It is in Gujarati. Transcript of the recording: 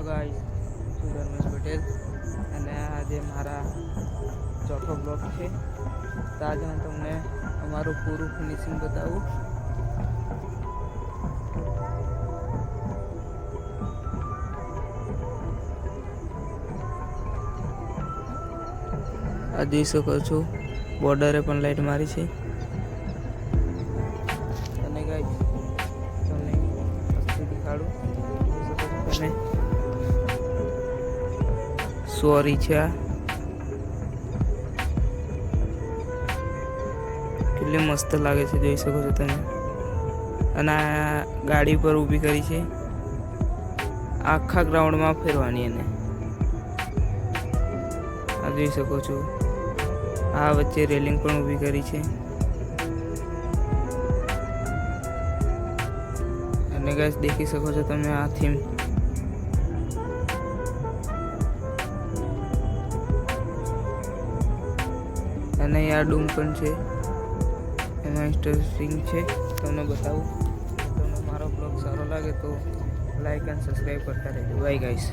હેલો ગાઈસ, હું ધર્મેશ પટેલ અને આજે મારા ચોથો બ્લોગ છે. તો આજે હું તમને અમારું પૂરું ફિનિશિંગ બતાવું. આ જોઈ શકો છો, બોર્ડરે પણ લાઈટ મારી છે. અને ગાઈસ તમને વસ્તુ દેખાડું, જોઈ શકો છો તમે. સોરી છે, આ કેટલી મસ્ત લાગે છે, જોઈ શકો છો તમે. અને આ ગાડી પર ઊભી કરી છે, આખા ગ્રાઉન્ડમાં ફેરવાની. એને આ જોઈ શકો છો, આ વચ્ચે રેલિંગ પણ ઊભી કરી છે. અને ગાઈસ દેખી શકો છો તમે આ થીમ. અને આ ડૂમ પણ છે, એમાં ઇન્ટરેસ્ટિંગ છે, તમને બતાવું. તમને મારો બ્લોગ સારો લાગે તો લાઈક અને સબસ્ક્રાઈબ કરતા રહેજો. Bye guys.